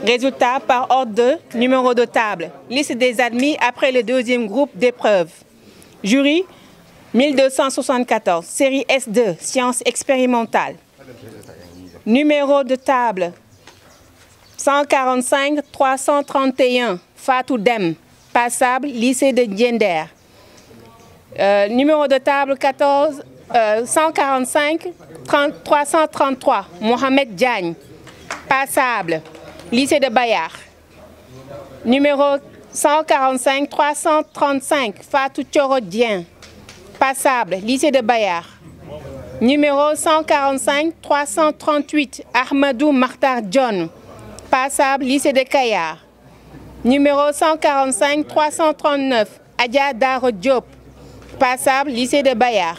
Résultat par ordre de numéro de table. Liste des admis après le deuxième groupe d'épreuves. Jury 1274, série S2, sciences expérimentales. Numéro de table 145 331, Fatou Dem, passable, lycée de Diender. Numéro de table 145 333, Mohamed Diagne, passable, lycée de Bayard. Numéro 145 335, Fatou Tchorodien, passable, lycée de Bayard. Numéro 145 338, Ahmadou Martar John, passable, lycée de Kayar. Numéro 145 339, Adja Daro Diop, passable, lycée de Bayard.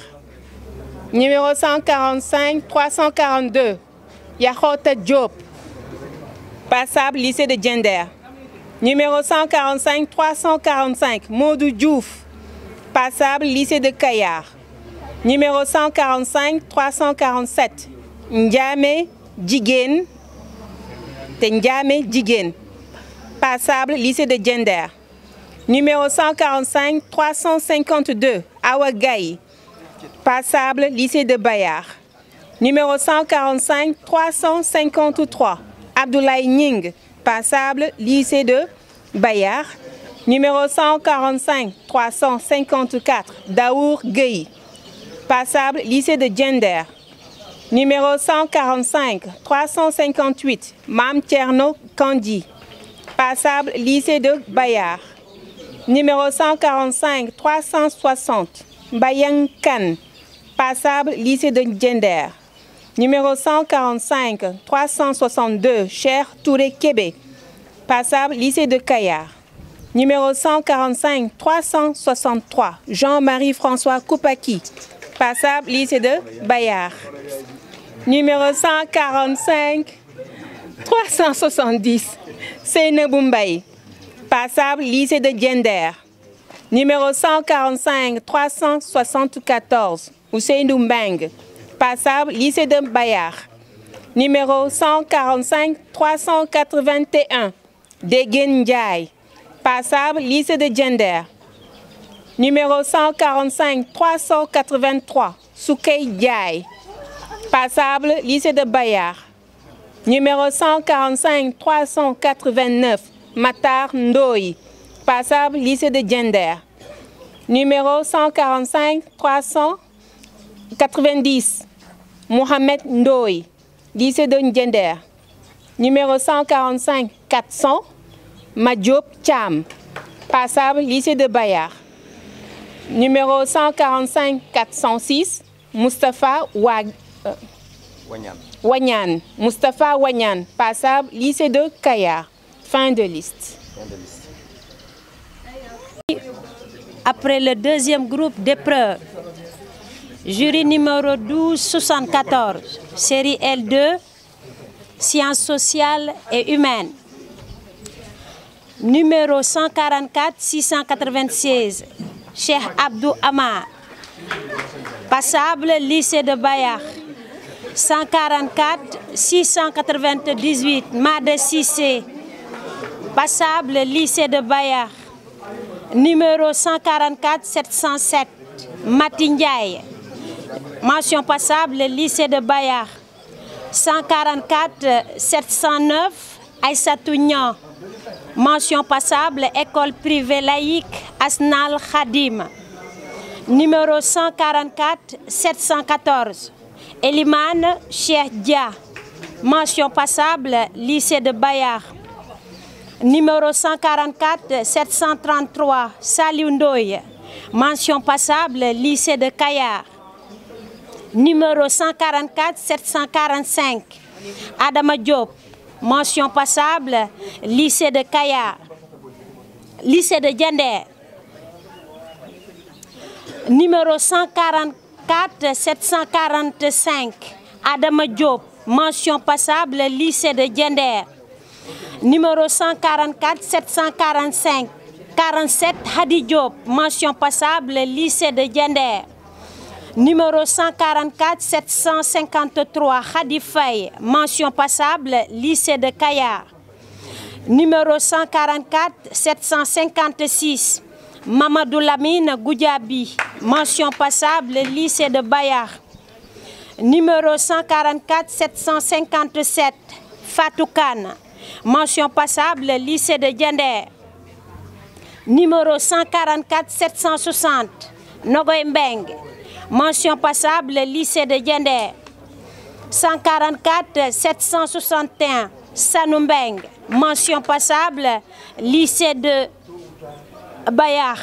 Numéro 145 342, Yakhota Diop, passable, lycée de Diender. Numéro 145 345, Modou Diouf, passable, lycée de Kayar. Numéro 145 347, Ndiame Djigen, passable, lycée de Diender. Numéro 145 352, Awagaï, passable, lycée de Bayard. Numéro 145 353, Abdoulaye Ning, passable, lycée de Bayard. Numéro 145 354, Daour Gueye, passable, lycée de Diender. Numéro 145 358, Mam Tierno Kandi, passable, lycée de Bayard. Numéro 145 360, Bayang Kan, passable, lycée de Diender. Numéro 145 362, Cher Touré Kébé, passable, lycée de Kayar. Numéro 145 363, Jean-Marie François Koupaki, passable, lycée de Bayard. Numéro 145 370, Seynabou Mbaye, passable, lycée de Diender. Numéro 145 374, Ousseynou Mbeng, passable, lycée de Bayard. Numéro 145 381, Degen Ndiaye, passable, lycée de Diender. Numéro 145 383, Soukey Ndiaye, passable, lycée de Bayard. Numéro 145 389, Matar Ndoye, passable, lycée de Diender. Numéro 145 390, Mohamed Ndoye, lycée de Diender. Numéro 145 400, Madjop Cham, passable, lycée de Bayard. Numéro 145 406, Moustapha Wanyan, Moustapha Wanyan, passable, lycée de Kayar. Fin de liste. Après le deuxième groupe d'épreuves, jury numéro 1274, série L2, sciences sociales et humaines. Numéro 144 696, Cheikh Abdou Amar, passable, lycée de Bayard. 144 698, Made Sissé, passable, lycée de Bayard. Numéro 144 707, Mati Ndiaye, mention passable, lycée de Bayard. 144 709, Aïssatou Niang, mention passable, école privée laïque Asnal Khadim. Numéro 144 714, Elimane Cheikh Dia, mention passable, lycée de Bayard. Numéro 144 733, Saliou Ndoye, mention passable, lycée de Kayar. Numéro 144 745, Adama Diop, mention passable, lycée de Kayar. Lycée de Diender. Numéro 144 745, Adama Diop, mention passable, lycée de Diender. Numéro 144 745, 47, Hadi Diop, mention passable, lycée de Diender. Numéro 144 753, Hadi Faye, mention passable, lycée de Kayar. Numéro 144 756, Mamadou Lamine Goudiaby, mention passable, lycée de Bayard. Numéro 144 757, Fatou Kane, mention passable, lycée de Diender. Numéro 144 760, Nogoy Mbeng, mention passable, lycée de Diender. 144 761, Sanou Mbeng, mention passable, lycée de Bayard.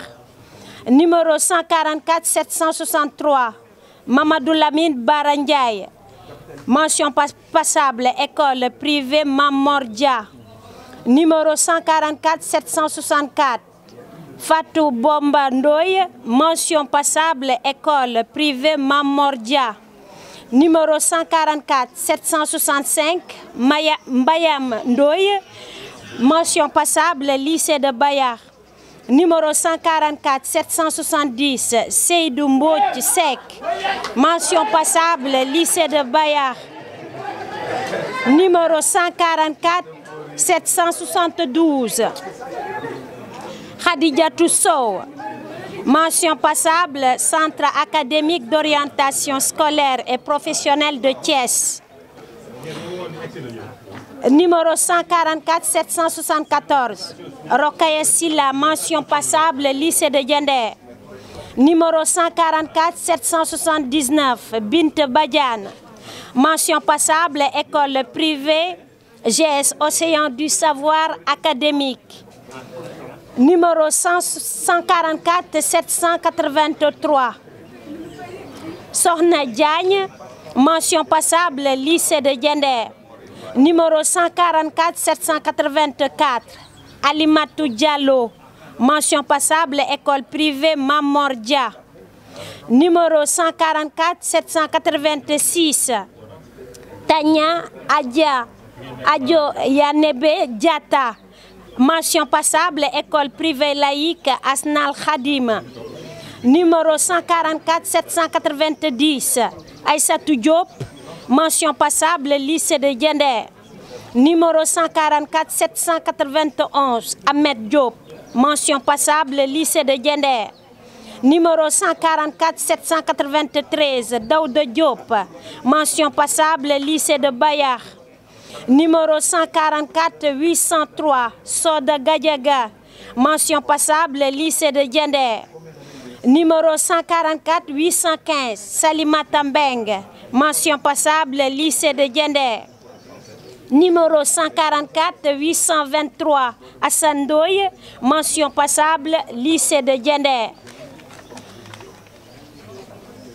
Numéro 144 763, Mamadou Lamine Barandiaye, mention passable, école privée Mamordia. Numéro 144 764, Fatou Bomba Ndoye, mention passable, école privée Mamordia. Numéro 144 765, Mbayam Ndoye, mention passable, lycée de Bayard. Numéro 144 770, Seydou Mbouch Sek, mention passable, lycée de Bayard. Numéro 144 772, Khadija Toussaou, mention passable, Centre académique d'orientation scolaire et professionnelle de Thiès. Numéro 144 774, Rokhaya Silla, mention passable, lycée de Diender. Numéro 144 779, Binte Badiane, mention passable, école privée GS Océan du Savoir académique. Numéro 144 783, Sohna Diagne, mention passable, lycée de Diender. Numéro 144 784, Alimatou Diallo, mention passable, école privée Mamordia. Numéro 144 786, Tania Adjo Yanebe Diata, mention passable, école privée laïque Asnal Khadim. Numéro 144 790, Aïssatou Diop, mention passable, lycée de Diender. Numéro 144 791, Ahmed Diop, mention passable, lycée de Diender. Numéro 144 793, Daouda Diop, mention passable, lycée de Bayard. Numéro 144 803, Soda Gadiaga, mention passable, lycée de Diender. Numéro 144 815, Salimata Mbeng, mention passable, lycée de Diender. Numéro 144 823, Hassan Doye, mention passable, lycée de Diender.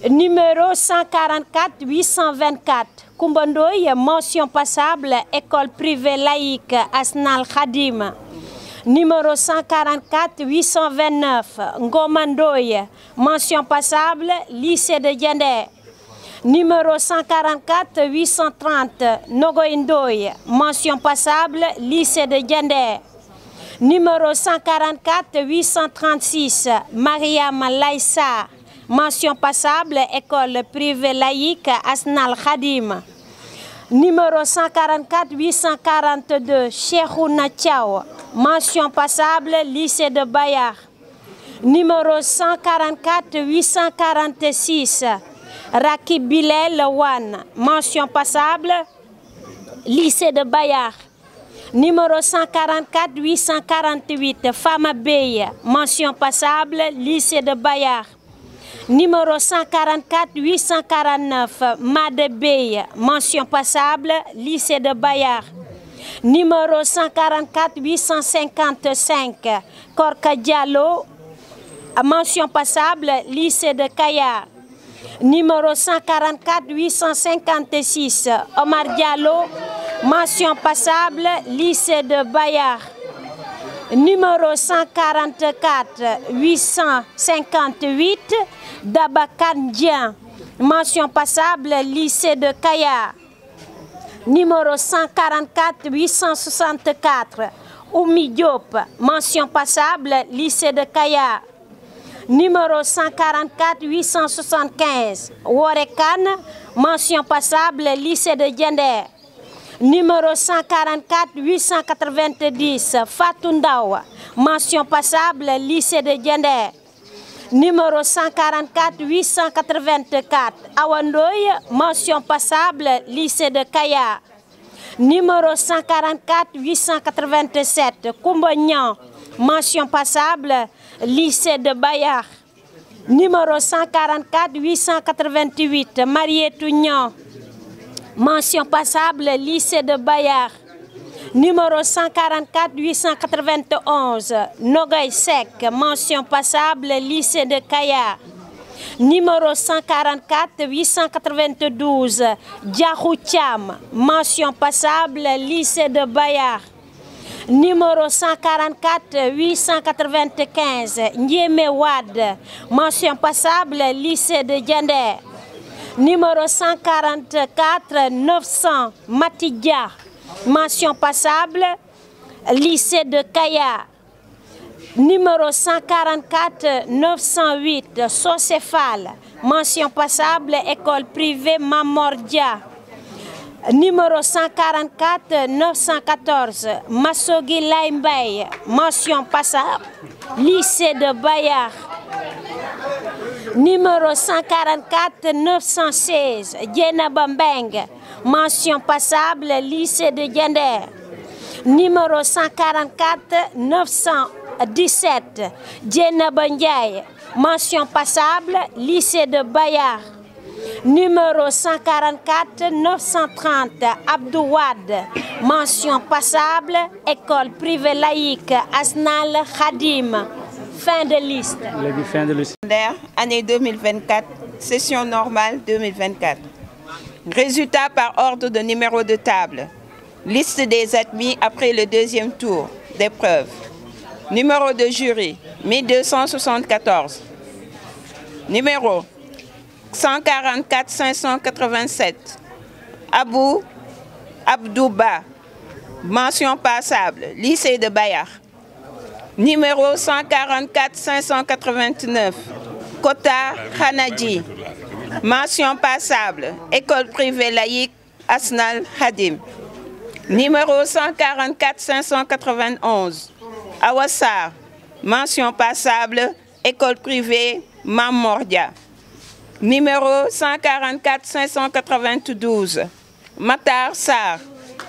Numéro 144 824, Koumbandoye, mention passable, école privée laïque Asnal Khadim. Numéro 144 829, Ngomandoye, mention passable, lycée de Diender. Numéro 144 830, Nogoindoye, mention passable, lycée de Diender. Numéro 144 836, Mariam Laïssa, mention passable, école privée laïque Asnal Khadim. Numéro 144 842, Cheikhouna Thiaw, mention passable, lycée de Bayard. Numéro 144 846, Raki Bilel Wan, mention passable, lycée de Bayard. Numéro 144 848, Fama Bey, mention passable, lycée de Bayard. Numéro 144 849, Made Bey, mention passable, lycée de Bayard. Numéro 144 855, Korka Diallo, mention passable, lycée de Kayar. Numéro 144 856, Omar Diallo, mention passable, lycée de Bayard. Numéro 144 858, Dabakan Dien, mention passable, lycée de Kayar. Numéro 144 864, Oumi Diop, mention passable, lycée de Kayar. Numéro 144 875, Worekan, mention passable, lycée de Diender. Numéro 144 890, Fatou Ndaw, mention passable, lycée de Diender. Numéro 144 884, Awa Ndoye, mention passable, lycée de Kaya. Numéro 144 887, Koumba Niang, mention passable, lycée de Bayar. Numéro 144 888, Marietou Niang, mention passable, lycée de Bayar. Numéro 144 891, Nogay Sek, mention passable, lycée de Kaya. Numéro 144 892, Diakhou Thiam, mention passable, lycée de Bayar. Numéro 144 895, Ndiémé Wade, mention passable, lycée de Diender. Numéro 144 900, Matidia, mention passable, lycée de Kaya. Numéro 144 908, Socéphale, mention passable, école privée Mamordia. Numéro 144 914, Massogi Laimbay, mention passable, lycée de Bayar. Numéro 144 916, Djenaba Mbeng, mention passable, lycée de Diender. Numéro 144 917, Djenaba Ndiaye, mention passable, lycée de Bayar. Numéro 144 930, Abdou Wade, mention passable, école privée laïque Asnal Khadim. Fin de liste. Fin de liste. Année 2024, session normale 2024. Résultat par ordre de numéro de table. Liste des admis après le deuxième tour d'épreuve. Numéro de jury, 1274. Numéro 144 587. Abdouba, mention passable, lycée de Bayar. Numéro 144 589. Kota Khanadji, mention passable, école privée laïque Asnal Hadim. Numéro 144 591. Awassar, mention passable, école privée Mamordia. Numéro 144 592. Matar Sar,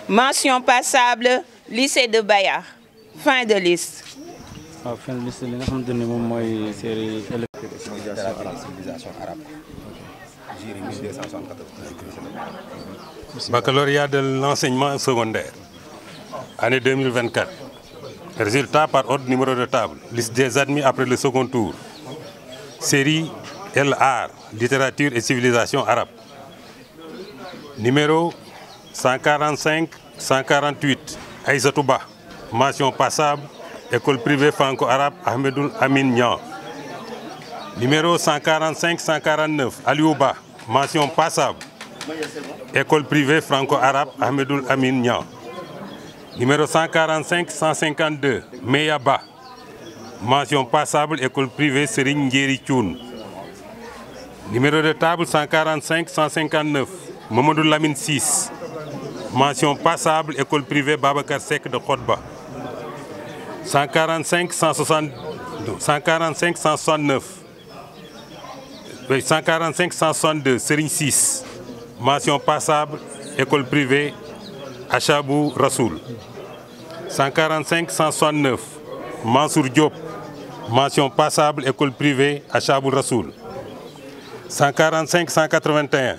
mention passable, lycée de Bayar. Fin de liste. Fin de liste, li nga xamante ni moom mooy série civilisation arabe. Jury 1274. Baccalauréat de l'enseignement secondaire, année 2024. Résultat par ordre numéro de table. Liste des admis après le second tour. Série LR, littérature et civilisation arabe. Numéro 145-148, Aïsatouba, mention passable, école privée franco-arabe Ahmedoul Amin Niang. Numéro 145-149, Aliouba, mention passable, école privée franco-arabe Ahmedoul Amin Niang. Numéro 145-152, Meyaba, mention passable, école privée Serigne Ndiéri Thioune. Numéro de table 145-159, Mamadou Lamine 6, mention passable, école privée Babacar Seck de Khotba. 145-169, 145-162, Serigne 6, mention passable, école privée Achabou Rassoul. 145-169, Mansour Diop, mention passable, école privée Achabou Rassoul. 145-181,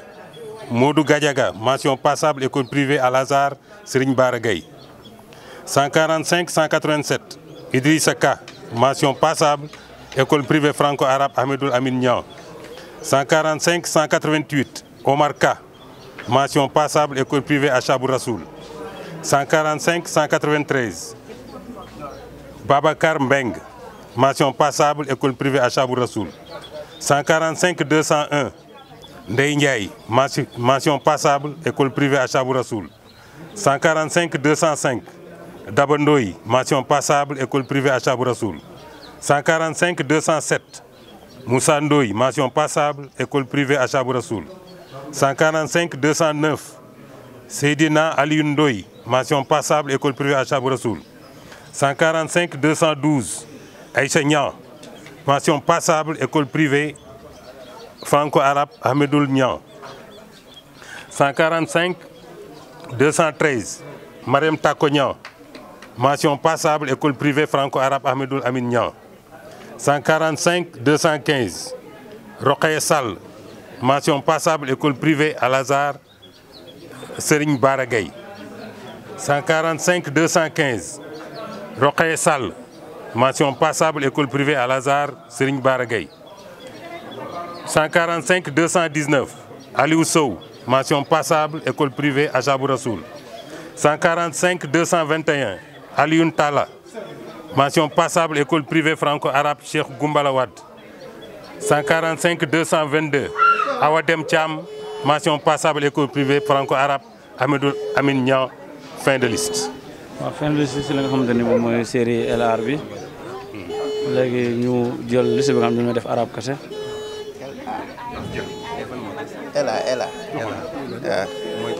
Modou Gadiaga, mention passable, école privée Al-Azhar Serigne Bara Gaye. 145-187, Idrissa Ka, mention passable, école privée franco-arabe Ahmedoul Amin Niang. 145-188, Omar Ka, mention passable, école privée Achabou Rassoul. 145-193, Babacar Mbeng, mention passable, école privée Achabou Rassoul. 145-201, Ndeye Ndiaye, mention passable, école privée Achabou Rassoul. 145-205, Dabandoy, mention passable, école privée Achabou Rassoul. 145-207, Moussa Ndoye, mention passable, école privée Achabou Rassoul. 145-209, Seydina Aliou Ndoye, mention passable, école privée à Chabou Rassoul. 145 212, Aïcha Niang, mention passable, école privée franco-arabe Ahmedoul Niang. 145 213, Mariam Tako Niang, mention passable, école privée franco-arabe Ahmedoul Amin Niang. 145 215, Rokhaya Sall, mention passable, école privée Al-Azhar Serigne Bara Gueye. 145 215, Rokhaya Sall, mention passable, école privée Al-Azhar Serigne Bara Gueye. 145 219, Aliou Sow, mention passable, école privée à Chabou Rassoul. 145 221, Alioune Talla, mention passable, école privée franco-arabe Cheikh Goumbala Wade. 145 222, Awadem Thiam, mention passable, école privée franco-arabe Ahmedoul Amin Niang. Fin de liste. waaw fin de liste si la nga xamante ni moom mooy série LR bi léegi ñu jël liste bi nga xam ne dañoo def arabe kese. LA. mooy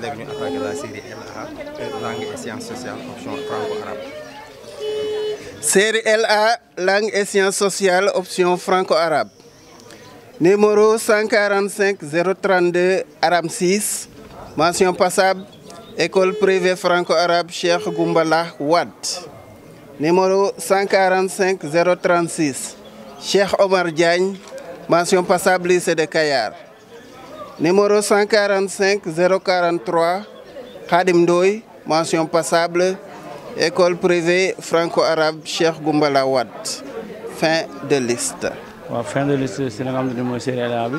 léegi ñu attaqué la série LA, langue et sciences sociales, option franco-arabe. Série LA, langue et sciences sociales, option franco-arabe. Numéro 145 032, arabe 6, mention passable, école privée franco-arabe Cheikh Goumbala Wade. Numéro 145 036, Cheikh Omar Diagne, mention passable, lycée de Kayar. Numéro 145 043, Khadim Ndoye, mention passable, école privée franco-arabe Cheikh Goumbala Wade. Fin de liste. waaw fin de liste si la nga xamante ni mooy série LA bi.